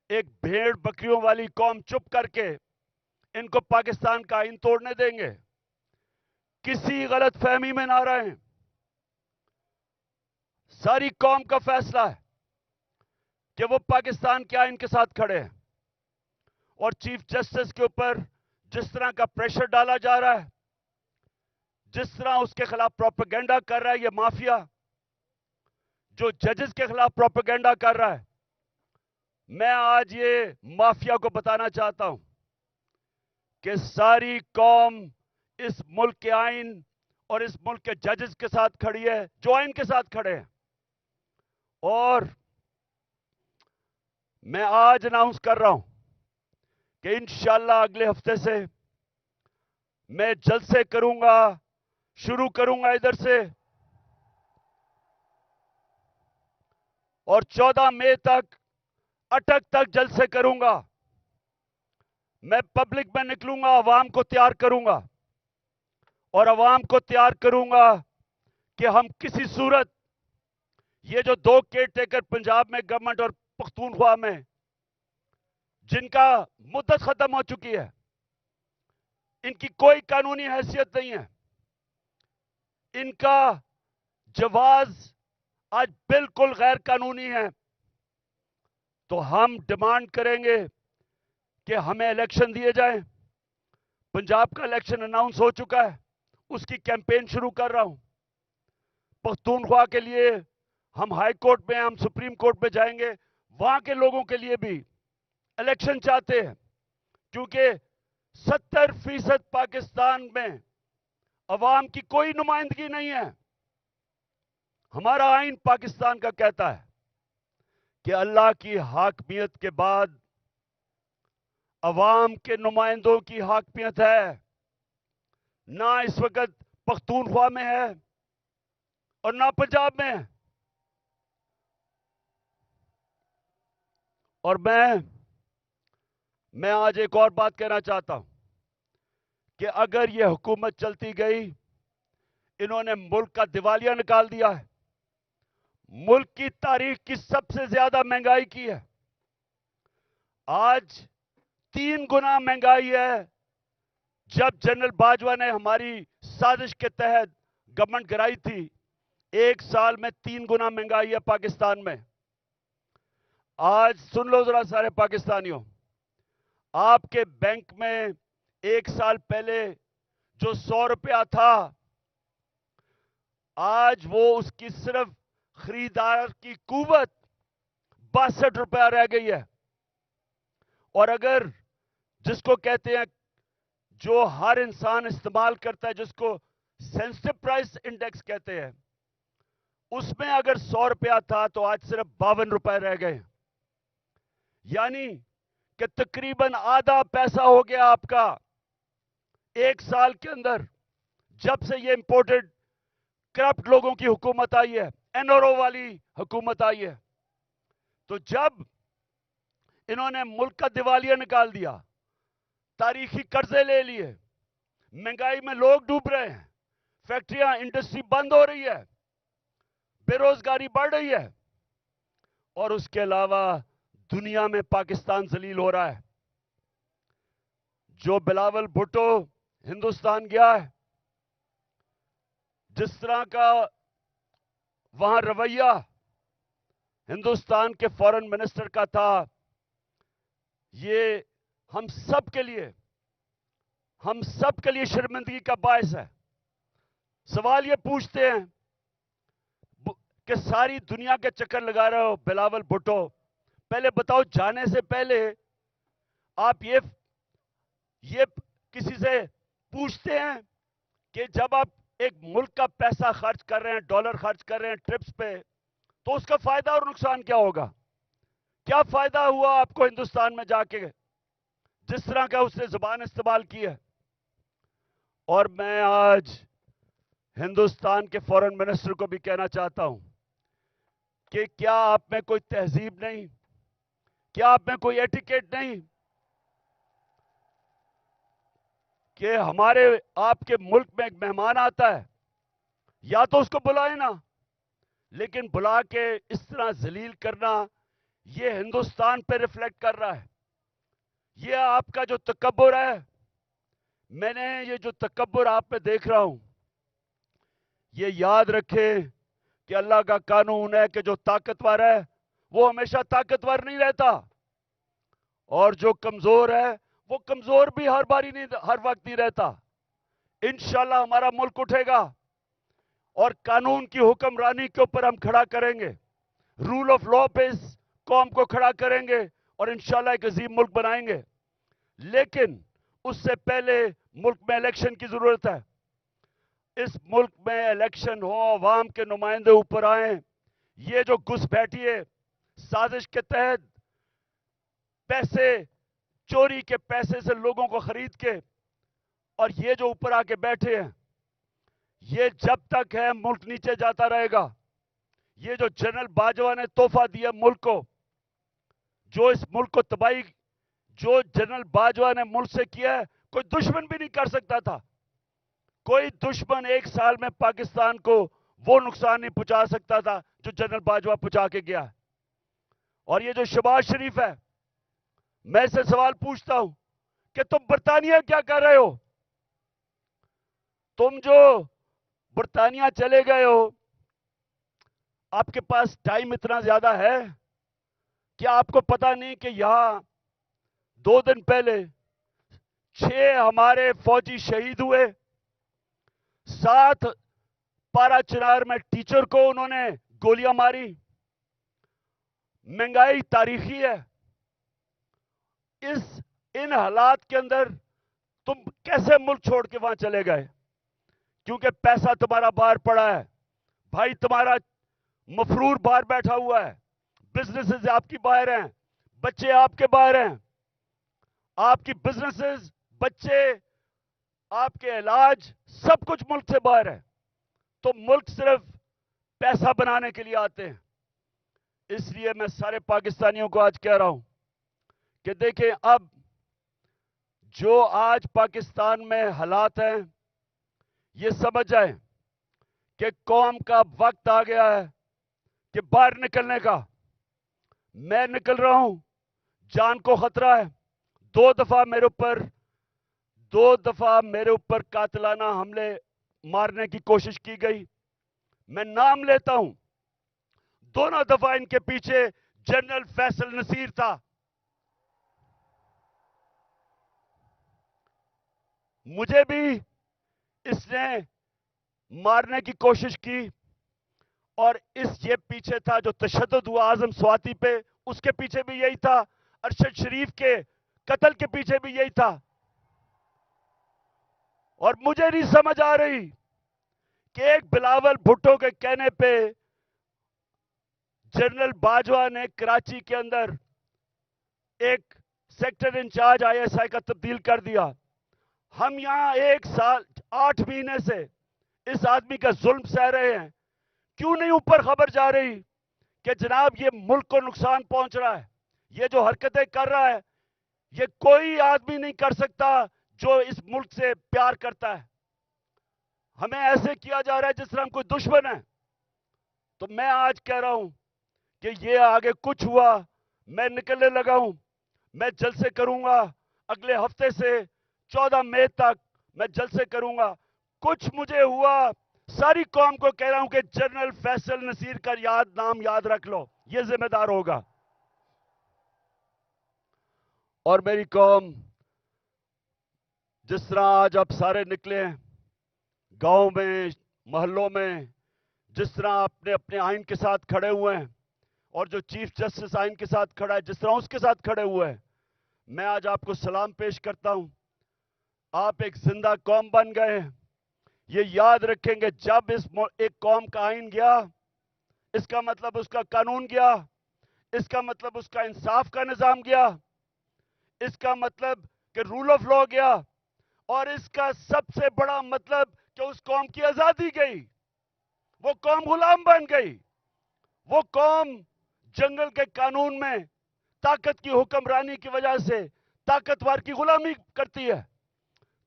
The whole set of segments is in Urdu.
ایک بھیڑ بکریوں والی قوم چپ کر کے ان کو پاکستان کا آئین توڑنے دیں گے؟ کسی غلط فہمی میں نہ رہیں. ساری قوم کا فیصلہ ہے کہ وہ پاکستان کے آئین کے ساتھ کھڑے ہیں. اور چیف جسٹس کے اوپر جس طرح کا پریشر ڈالا جا رہا ہے، جس طرح اس کے خلاف پروپیگنڈا کر رہا ہے یہ مافیا، جو ججز کے خلاف پروپیگنڈا کر رہا ہے، میں آج یہ مافیا کو بتانا چاہتا ہوں کہ ساری قوم اس ملک کے آئین اور اس ملک کے ججز کے ساتھ کھڑی ہے جو آئین کے ساتھ کھڑے ہیں. اور میں آج اناؤنس کر رہا ہوں کہ انشاءاللہ اگلے ہفتے سے میں جلسے کروں گا، شروع کروں گا ادھر سے، اور 14 مئی تک اٹک تک جلسے کروں گا. میں پبلک میں نکلوں گا، عوام کو تیار کروں گا، اور عوام کو تیار کروں گا کہ ہم کسی صورت یہ جو 2 کیئر ٹیکر پنجاب میں گورنمنٹ اور پختونخوا میں جن کا مدت ختم ہو چکی ہے، ان کی کوئی قانونی حیثیت نہیں ہے، ان کا جواز آج بالکل غیر قانونی ہے. تو ہم ڈیمانڈ کریں گے کہ ہمیں الیکشن دیے جائیں. پنجاب کا الیکشن اناؤنس ہو چکا ہے، اس کی کیمپین شروع کر رہا ہوں. پختونخوا کے لیے ہم ہائی کورٹ میں، ہم سپریم کورٹ میں جائیں گے. وہاں کے لوگوں کے لیے بھی الیکشن چاہتے ہیں، کیونکہ 70% پاکستان میں عوام کی کوئی نمائندگی نہیں ہے. ہمارا آئین پاکستان کا کہتا ہے کہ اللہ کی حاکمیت کے بعد عوام کے نمائندوں کی حاکمیت ہے. نہ اس وقت پختونخوا میں ہے اور نہ پنجاب میں ہے. اور میں آج ایک اور بات کہنا چاہتا ہوں کہ اگر یہ حکومت چلتی گئی، انہوں نے ملک کا دیوالیہ نکال دیا ہے، ملک کی تاریخ کی سب سے زیادہ مہنگائی کی ہے. آج 3 گنا مہنگائی ہے. جب جنرل باجوہ نے ہماری سازش کے تحت گورنمنٹ گرائی تھی، 1 سال میں 3 گنا مہنگائی ہے پاکستان میں. آج سن لو ذرا سارے پاکستانیوں، آپ کے بینک میں 1 سال پہلے جو 100 روپیہ تھا، آج وہ اس کی صرف خریدار کی قوت 62 روپیہ رہ گئی ہے. اور اگر جس کو کہتے ہیں، جو ہر انسان استعمال کرتا ہے، جس کو سینسٹو پرائس انڈیکس کہتے ہیں، اس میں اگر 100 روپیہ تھا تو آج صرف 52 روپے رہ گئے. یعنی کہ تقریباً آدھا پیسہ ہو گیا آپ کا 1 سال کے اندر، جب سے یہ امپورٹڈ کرپٹ لوگوں کی حکومت آئی ہے، این آر او والی حکومت آئی ہے. تو جب انہوں نے ملک کا دیوالیہ نکال دیا، تاریخی قرضے لے لیے، مہنگائی میں لوگ ڈوب رہے ہیں، فیکٹریاں، انڈسٹری بند ہو رہی ہے، بے روزگاری بڑھ رہی ہے، اور اس کے علاوہ دنیا میں پاکستان ذلیل ہو رہا ہے. جو بلاول بھٹو ہندوستان گیا ہے، جس طرح کا وہاں رویہ ہندوستان کے فارن منسٹر کا تھا، یہ ہم سب کے لیے شرمندگی کا باعث ہے. سوال یہ پوچھتے ہیں کہ ساری دنیا کے چکر لگا رہے ہو بلاول بھٹو، پہلے بتاؤ جانے سے پہلے آپ یہ کسی سے پوچھتے ہیں کہ جب آپ ایک ملک کا پیسہ خرچ کر رہے ہیں، ڈالر خرچ کر رہے ہیں ٹرپس پہ، تو اس کا فائدہ اور نقصان کیا ہوگا؟ کیا فائدہ ہوا آپ کو ہندوستان میں جا کے جس طرح کا اس نے زبان استعمال کی ہے؟ اور میں آج ہندوستان کے فارن منسٹر کو بھی کہنا چاہتا ہوں کہ کیا آپ میں کوئی تہذیب نہیں؟ کیا آپ میں کوئی ایٹیکیٹ نہیں کہ ہمارے آپ کے ملک میں ایک مہمان آتا ہے، یا تو اس کو بلائیں نا، لیکن بلا کے اس طرح ذلیل کرنا یہ ہندوستان پہ ریفلیکٹ کر رہا ہے. یہ آپ کا جو تکبر ہے، میں نے یہ جو تکبر آپ میں دیکھ رہا ہوں، یہ یاد رکھے کہ اللہ کا قانون ہے کہ جو طاقتور ہے وہ ہمیشہ طاقتور نہیں رہتا، اور جو کمزور ہے وہ کمزور بھی ہر باری نہیں، ہر وقت نہیں رہتا. انشاءاللہ ہمارا ملک اٹھے گا اور قانون کی حکمرانی کے اوپر ہم کھڑا کریں گے، رول آف لا پہ اس قوم کو کھڑا کریں گے اور انشاءاللہ ایک عظیم ملک بنائیں گے. لیکن اس سے پہلے ملک میں الیکشن کی ضرورت ہے. اس ملک میں الیکشن ہو، عوام کے نمائندے اوپر آئیں. یہ جو گھس بیٹھی ہے سازش کے تحت، پیسے چوری کے پیسے سے لوگوں کو خرید کے، اور یہ جو اوپر آ کے بیٹھے ہیں، یہ جب تک ہے ملک نیچے جاتا رہے گا. یہ جو جنرل باجوہ نے تحفہ دیا ملک کو، جو اس ملک کو تباہی، جو جنرل باجوہ نے ملک سے کیا ہے، کوئی دشمن بھی نہیں کر سکتا تھا. کوئی دشمن ایک سال میں پاکستان کو وہ نقصان نہیں پہنچا سکتا تھا جو جنرل باجوہ پہنچا کے گیا. اور یہ جو شہباز شریف ہے، میں سے سوال پوچھتا ہوں کہ تم برطانیہ کیا کر رہے ہو؟ تم جو برطانیہ چلے گئے ہو، آپ کے پاس ٹائم اتنا زیادہ ہے؟ کیا آپ کو پتا نہیں کہ یہاں 2 دن پہلے 6 ہمارے فوجی شہید ہوئے، 7 پارا چنار میں ٹیچر کو انہوں نے گولیاں ماری. مہنگائی تاریخی ہے. ان حالات کے اندر تم کیسے ملک چھوڑ کے وہاں چلے گئے؟ کیونکہ پیسہ تمہارا باہر پڑا ہے، بھائی تمہارا مفرور باہر بیٹھا ہوا ہے، بزنسز آپ کی باہر ہیں، بچے آپ کے باہر ہیں. آپ کی بزنسز، بچے، آپ کے علاج، سب کچھ ملک سے باہر ہے. تو ملک صرف پیسہ بنانے کے لیے آتے ہیں. اس لیے میں سارے پاکستانیوں کو آج کہہ رہا ہوں کہ دیکھیں، اب جو آج پاکستان میں حالات ہیں، یہ سمجھ جائیں کہ قوم کا وقت آ گیا ہے کہ باہر نکلنے کا. میں نکل رہا ہوں، جان کو خطرہ ہے. 2 دفعہ میرے اوپر قاتلانہ حملے مارنے کی کوشش کی گئی. میں نام لیتا ہوں، دونوں دفعہ ان کے پیچھے جنرل فیصل نصیر تھا. مجھے بھی اس نے مارنے کی کوشش کی، اور یہ پیچھے تھا جو تشدد ہوا اعظم سواتی پہ، اس کے پیچھے بھی یہی تھا. ارشد شریف کے قتل کے پیچھے بھی یہی تھا. اور مجھے نہیں سمجھ آ رہی کہ ایک بلاول بھٹو کے کہنے پہ جنرل باجوہ نے کراچی کے اندر ایک sector incharge I S I کا تبدیل کر دیا. ہم یہاں 1 سال 8 مہینے سے اس آدمی کا ظلم سہ رہے ہیں. کیوں نہیں اوپر خبر جا رہی کہ جناب یہ ملک کو نقصان پہنچ رہا ہے، یہ جو حرکتیں کر رہا ہے یہ کوئی آدمی نہیں کر سکتا جو اس ملک سے پیار کرتا ہے. ہمیں ایسے کیا جا رہا ہے جس طرح ہم کوئی دشمن ہے. تو میں آج کہہ رہا ہوں کہ یہ آگے کچھ ہوا، میں نکلنے لگا ہوں. میں جلسے کروں گا اگلے ہفتے سے 14 مئی تک، میں جلسے کروں گا. کچھ مجھے ہوا، ساری قوم کو کہہ رہا ہوں کہ جنرل فیصل نصیر کا نام یاد رکھ لو، یہ ذمہ دار ہوگا. اور میری قوم، جس طرح آج آپ سارے نکلے ہیں گاؤں میں، محلوں میں، جس طرح اپنے اپنے آئین کے ساتھ کھڑے ہوئے ہیں، اور جو چیف جسٹس آئین کے ساتھ کھڑا ہے جس طرح اس کے ساتھ کھڑے ہوئے ہیں، میں آج آپ کو سلام پیش کرتا ہوں. آپ ایک زندہ قوم بن گئے ہیں. یہ یاد رکھیں گے، جب ایک قوم کا آئین گیا، اس کا مطلب اس کا قانون گیا، اس کا مطلب اس کا انصاف کا نظام گیا، اس کا مطلب کہ رول آف لا گیا، اور اس کا سب سے بڑا مطلب کہ اس قوم کی آزادی گئی. وہ قوم غلام بن گئی. وہ قوم جنگل کے قانون میں طاقت کی حکمرانی کی وجہ سے طاقتور کی غلامی کرتی ہے.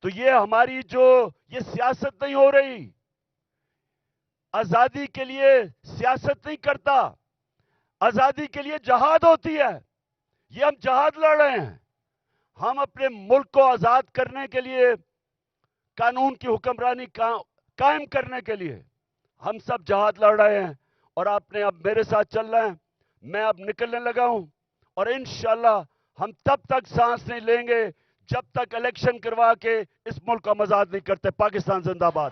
تو یہ ہماری یہ سیاست نہیں ہو رہی. آزادی کے لیے سیاست نہیں کرتا. آزادی کے لیے جہاد ہوتی ہے. یہ ہم جہاد لڑ رہے ہیں. ہم اپنے ملک کو آزاد کرنے کے لیے, قانون کی حکمرانی قائم کرنے کے لیے ہم سب جہاد لڑ رہے ہیں. اور آپ نے اب میرے ساتھ چل رہے ہیں. میں اب نکلنے لگا ہوں, اور انشاءاللہ ہم تب تک سانس نہیں لیں گے جب تک الیکشن کروا کے اس ملک کو ہم آزاد نہیں کرتے. پاکستان زندہ باد.